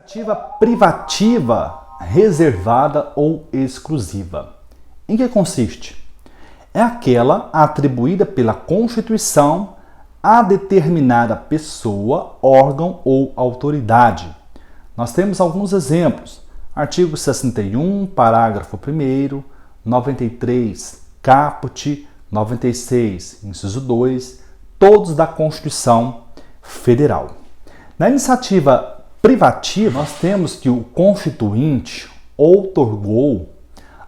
Iniciativa privativa, reservada ou exclusiva. Em que consiste? É aquela atribuída pela Constituição a determinada pessoa, órgão ou autoridade. Nós temos alguns exemplos. Artigo 61, parágrafo 1º, 93, caput, 96, inciso 2, todos da Constituição Federal. Na iniciativa privativa, nós temos que o Constituinte outorgou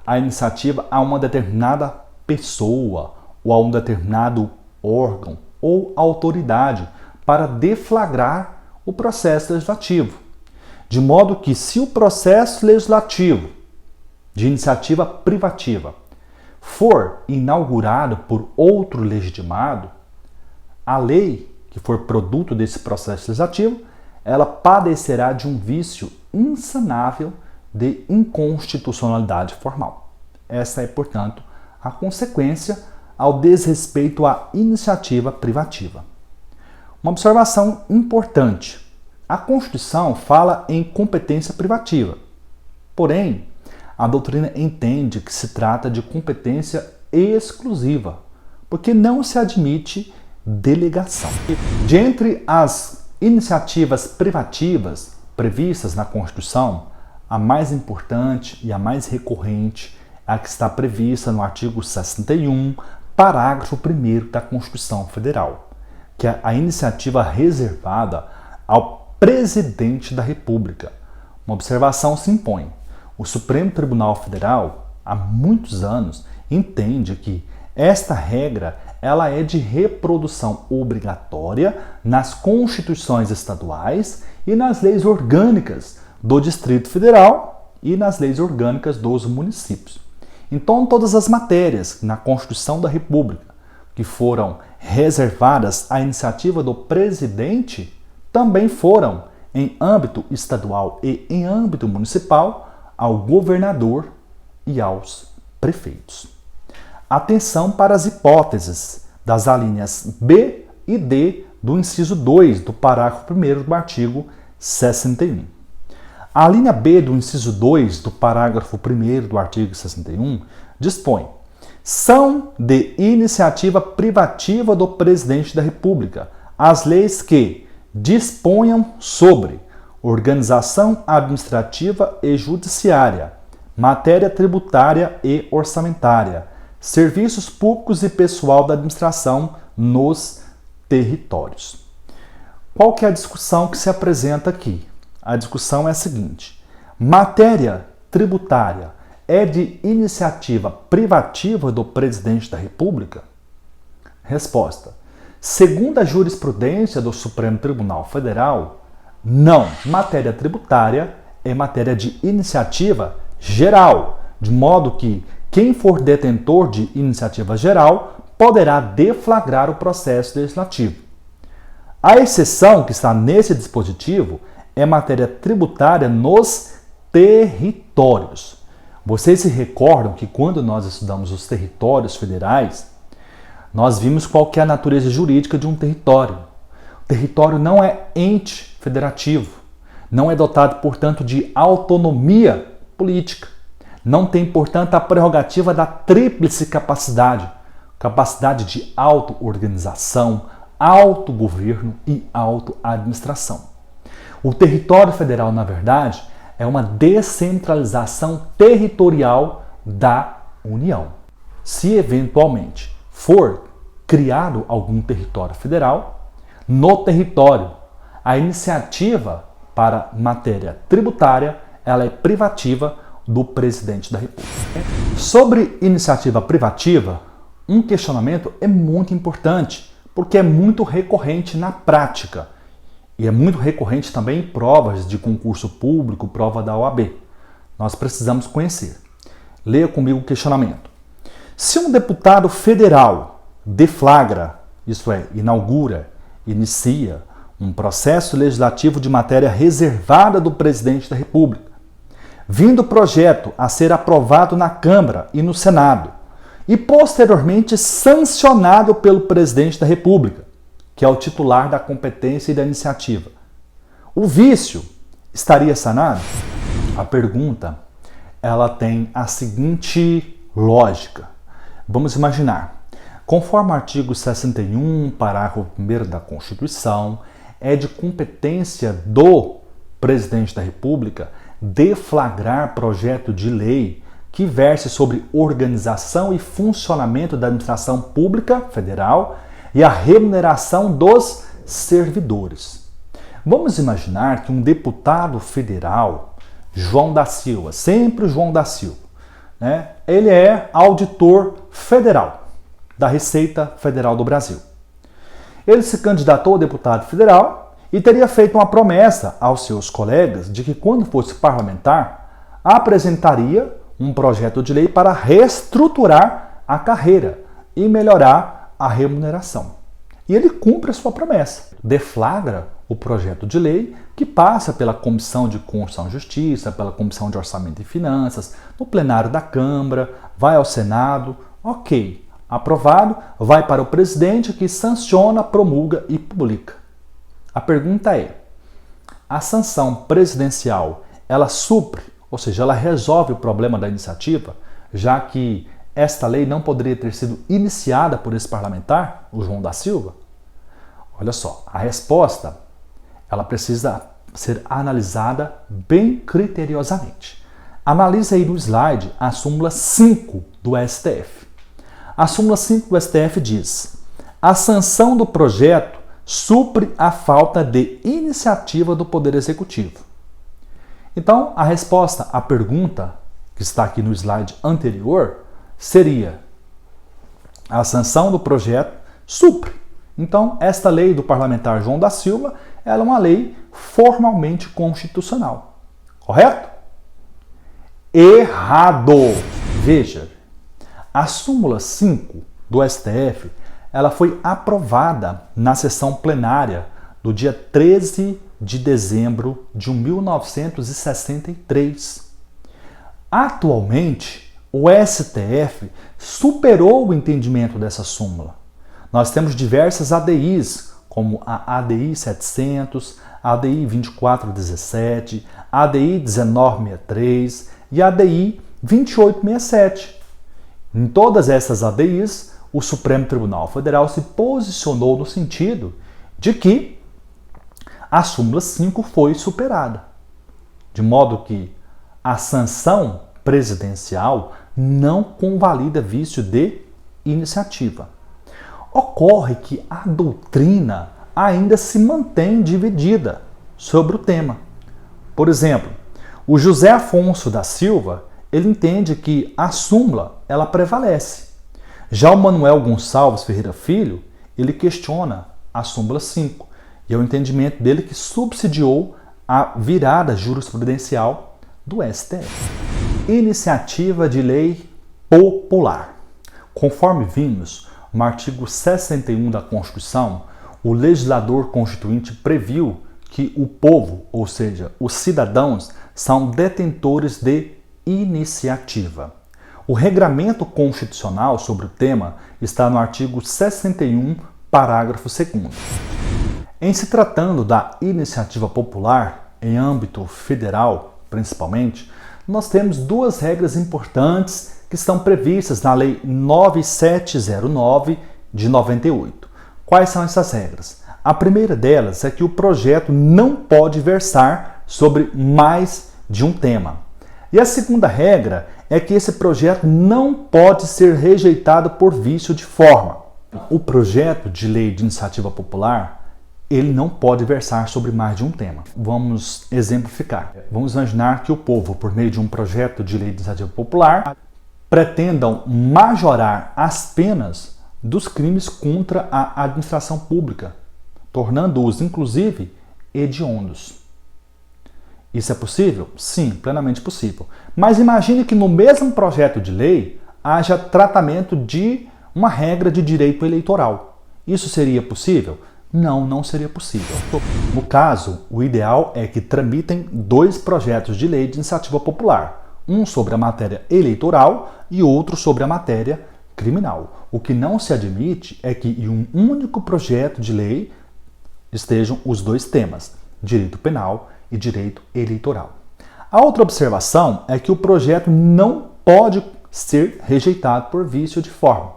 a iniciativa a uma determinada pessoa ou a um determinado órgão ou autoridade para deflagrar o processo legislativo. De modo que, se o processo legislativo de iniciativa privativa for inaugurado por outro legitimado, a lei que for produto desse processo legislativo, ela padecerá de um vício insanável de inconstitucionalidade formal. Essa é, portanto, a consequência ao desrespeito à iniciativa privativa. Uma observação importante. A Constituição fala em competência privativa. Porém, a doutrina entende que se trata de competência exclusiva, porque não se admite delegação. De entre as iniciativas privativas previstas na Constituição, a mais importante e a mais recorrente é a que está prevista no artigo 61, parágrafo 1º da Constituição Federal, que é a iniciativa reservada ao Presidente da República. Uma observação se impõe. O Supremo Tribunal Federal, há muitos anos, entende que esta regra ela é de reprodução obrigatória nas constituições estaduais e nas leis orgânicas do Distrito Federal e nas leis orgânicas dos municípios. Então, todas as matérias na Constituição da República que foram reservadas à iniciativa do presidente também foram, em âmbito estadual e em âmbito municipal, ao governador e aos prefeitos. Atenção para as hipóteses das alíneas B e D do inciso 2 do parágrafo 1º do artigo 61. A linha B do inciso 2 do parágrafo 1º do artigo 61 dispõe: são de iniciativa privativa do Presidente da República as leis que disponham sobre organização administrativa e judiciária, matéria tributária e orçamentária, serviços públicos e pessoal da administração nos territórios. Qual que é a discussão que se apresenta aqui? A discussão é a seguinte: matéria tributária é de iniciativa privativa do Presidente da República? Resposta: segundo a jurisprudência do Supremo Tribunal Federal, não. Matéria tributária é matéria de iniciativa geral, de modo que quem for detentor de iniciativa geral poderá deflagrar o processo legislativo. A exceção que está nesse dispositivo é matéria tributária nos territórios. Vocês se recordam que quando nós estudamos os territórios federais, nós vimos qual que é a natureza jurídica de um território. O território não é ente federativo, não é dotado, portanto, de autonomia política. Não tem, portanto, a prerrogativa da tríplice capacidade de auto-organização, autogoverno e auto-administração. O território federal, na verdade, é uma descentralização territorial da União. Se, eventualmente, for criado algum território federal, no território, a iniciativa para matéria tributária ela é privativa do Presidente da República. Sobre iniciativa privativa, um questionamento é muito importante, porque é muito recorrente na prática e é muito recorrente também em provas de concurso público, prova da OAB. Nós precisamos conhecer. Leia comigo o questionamento. Se um deputado federal deflagra, isto é, inaugura, inicia um processo legislativo de matéria reservada do Presidente da República, vindo o projeto a ser aprovado na Câmara e no Senado, e posteriormente sancionado pelo Presidente da República, que é o titular da competência e da iniciativa. O vício estaria sanado? A pergunta, ela tem a seguinte lógica. Vamos imaginar, conforme o artigo 61, parágrafo 1º da Constituição, é de competência do presidente da República deflagrar projeto de lei que verse sobre organização e funcionamento da administração pública federal e a remuneração dos servidores. Vamos imaginar que um deputado federal, João da Silva, sempre o João da Silva, né? Ele é auditor federal da Receita Federal do Brasil. Ele se candidatou a deputado federal e teria feito uma promessa aos seus colegas de que, quando fosse parlamentar, apresentaria um projeto de lei para reestruturar a carreira e melhorar a remuneração. E ele cumpre a sua promessa, deflagra o projeto de lei que passa pela Comissão de Constituição e Justiça, pela Comissão de Orçamento e Finanças, no plenário da Câmara, vai ao Senado, ok, aprovado, vai para o presidente que sanciona, promulga e publica. A pergunta é, a sanção presidencial, ela supre, ou seja, ela resolve o problema da iniciativa, já que esta lei não poderia ter sido iniciada por esse parlamentar, o João da Silva? Olha só, a resposta, ela precisa ser analisada bem criteriosamente. Analise aí no slide a súmula 5 do STF. A súmula 5 do STF diz: a sanção do projeto supre a falta de iniciativa do Poder Executivo. Então, a resposta à pergunta, que está aqui no slide anterior, seria: a sanção do projeto supre. Então, esta lei do parlamentar João da Silva, ela é uma lei formalmente constitucional. Correto? Errado! Veja, a súmula 5 do STF, ela foi aprovada na sessão plenária do dia 13 de dezembro de 1963. Atualmente, o STF superou o entendimento dessa súmula. Nós temos diversas ADIs, como a ADI 700, a ADI 2417, a ADI 1963 e a ADI 2867. Em todas essas ADIs, o Supremo Tribunal Federal se posicionou no sentido de que a súmula 5 foi superada, de modo que a sanção presidencial não convalida vício de iniciativa. Ocorre que a doutrina ainda se mantém dividida sobre o tema. Por exemplo, o José Afonso da Silva, ele entende que a súmula ela prevalece. Já o Manuel Gonçalves Ferreira Filho, ele questiona a súmula 5, e é o entendimento dele que subsidiou a virada jurisprudencial do STF. Iniciativa de lei popular. Conforme vimos, no artigo 61 da Constituição, o legislador constituinte previu que o povo, ou seja, os cidadãos, são detentores de iniciativa. O regramento constitucional sobre o tema está no artigo 61, parágrafo 2º. Em se tratando da iniciativa popular, em âmbito federal principalmente, nós temos duas regras importantes que estão previstas na Lei 9709 de 98. Quais são essas regras? A primeira delas é que o projeto não pode versar sobre mais de um tema. E a segunda regra é que esse projeto não pode ser rejeitado por vício de forma. O projeto de lei de iniciativa popular, ele não pode versar sobre mais de um tema. Vamos exemplificar. Vamos imaginar que o povo, por meio de um projeto de lei de iniciativa popular, pretendam majorar as penas dos crimes contra a administração pública, tornando-os, inclusive, hediondos. Isso é possível? Sim, plenamente possível. Mas imagine que no mesmo projeto de lei haja tratamento de uma regra de direito eleitoral. Isso seria possível? Não, não seria possível. No caso, o ideal é que tramitem dois projetos de lei de iniciativa popular, um sobre a matéria eleitoral e outro sobre a matéria criminal. O que não se admite é que em um único projeto de lei estejam os dois temas, direito penal e direito eleitoral. A outra observação é que o projeto não pode ser rejeitado por vício de forma.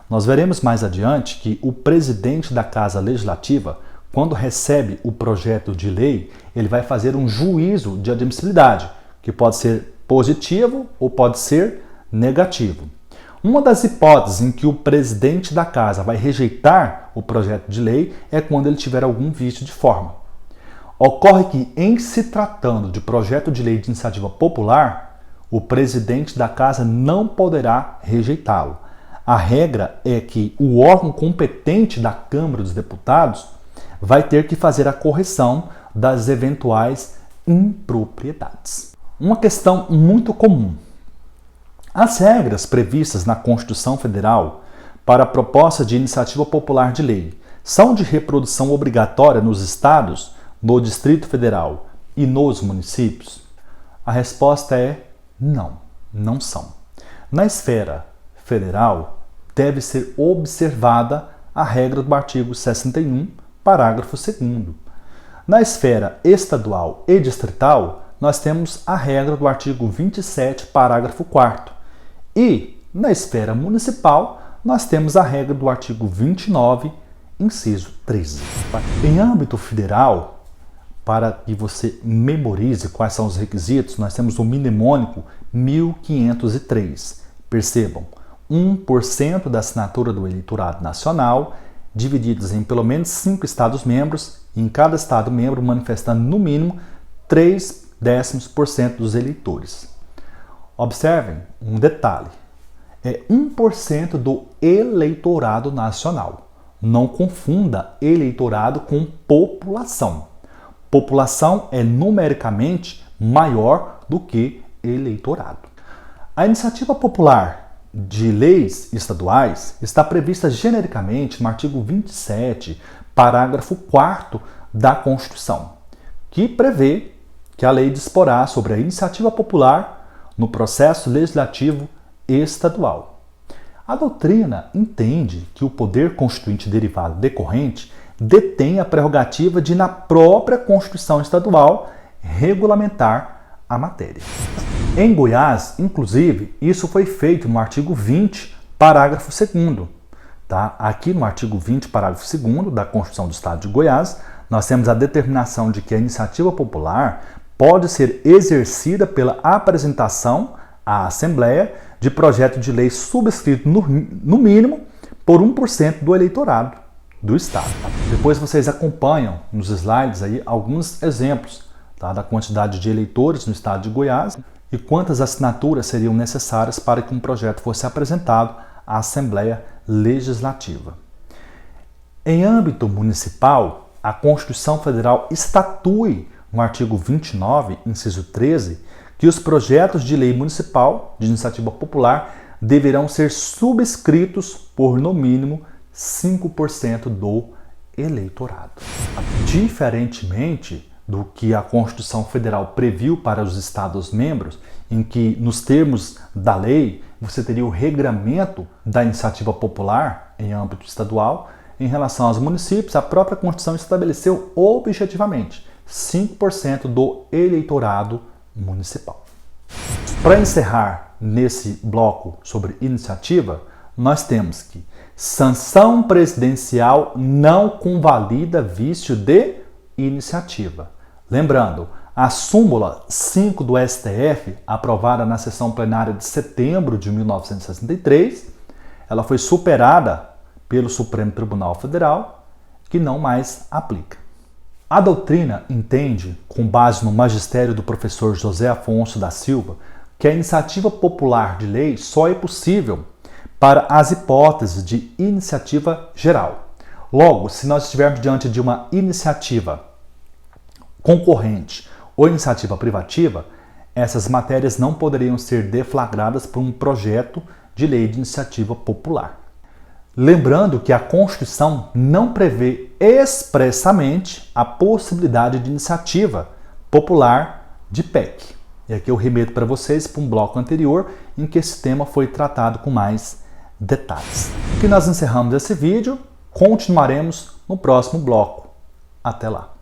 Nós veremos mais adiante que o presidente da Casa Legislativa, quando recebe o projeto de lei, ele vai fazer um juízo de admissibilidade, que pode ser positivo ou pode ser negativo. Uma das hipóteses em que o presidente da Casa vai rejeitar o projeto de lei é quando ele tiver algum vício de forma. Ocorre que, em se tratando de projeto de lei de iniciativa popular, o presidente da Casa não poderá rejeitá-lo. A regra é que o órgão competente da Câmara dos Deputados vai ter que fazer a correção das eventuais impropriedades. Uma questão muito comum. As regras previstas na Constituição Federal para a proposta de iniciativa popular de lei são de reprodução obrigatória nos estados, no Distrito Federal e nos municípios? A resposta é não, não são. Na esfera federal, deve ser observada a regra do artigo 61, parágrafo 2º. Na esfera estadual e distrital, nós temos a regra do artigo 27, parágrafo 4º. E, na esfera municipal, nós temos a regra do artigo 29, inciso 13. Em âmbito federal, para que você memorize quais são os requisitos, nós temos o mnemônico 1503. Percebam, 1% da assinatura do eleitorado nacional, divididos em pelo menos 5 Estados-membros, e em cada Estado-membro manifestando no mínimo 0,3% dos eleitores. Observem um detalhe, é 1% do eleitorado nacional. Não confunda eleitorado com população. População é numericamente maior do que eleitorado. A iniciativa popular de leis estaduais está prevista genericamente no artigo 27, parágrafo 4º da Constituição, que prevê que a lei disporá sobre a iniciativa popular no processo legislativo estadual. A doutrina entende que o poder constituinte derivado decorrente detém a prerrogativa de, na própria Constituição estadual, regulamentar a matéria. Em Goiás, inclusive, isso foi feito no artigo 20, parágrafo 2º. Tá? Aqui no artigo 20, parágrafo 2º da Constituição do Estado de Goiás, nós temos a determinação de que a iniciativa popular pode ser exercida pela apresentação à Assembleia de projeto de lei subscrito no mínimo por 1% do eleitorado do Estado. Depois vocês acompanham nos slides aí alguns exemplos, tá, da quantidade de eleitores no Estado de Goiás e quantas assinaturas seriam necessárias para que um projeto fosse apresentado à Assembleia Legislativa. Em âmbito municipal, a Constituição Federal estatui no artigo 29, inciso 13, que os projetos de lei municipal de iniciativa popular deverão ser subscritos por, no mínimo, 5% do eleitorado. Diferentemente do que a Constituição Federal previu para os Estados-membros, em que, nos termos da lei, você teria o regramento da iniciativa popular em âmbito estadual, em relação aos municípios, a própria Constituição estabeleceu objetivamente 5% do eleitorado municipal. Para encerrar nesse bloco sobre iniciativa, nós temos que sanção presidencial não convalida vício de iniciativa. Lembrando, a súmula 5 do STF, aprovada na sessão plenária de setembro de 1963, ela foi superada pelo Supremo Tribunal Federal, que não mais aplica. A doutrina entende, com base no magistério do professor José Afonso da Silva, que a iniciativa popular de lei só é possível para as hipóteses de iniciativa geral. Logo, se nós estivermos diante de uma iniciativa concorrente ou iniciativa privativa, essas matérias não poderiam ser deflagradas por um projeto de lei de iniciativa popular. Lembrando que a Constituição não prevê expressamente a possibilidade de iniciativa popular de PEC. E aqui eu remeto para vocês para um bloco anterior em que esse tema foi tratado com mais detalhes. E que nós encerramos esse vídeo, continuaremos no próximo bloco. Até lá!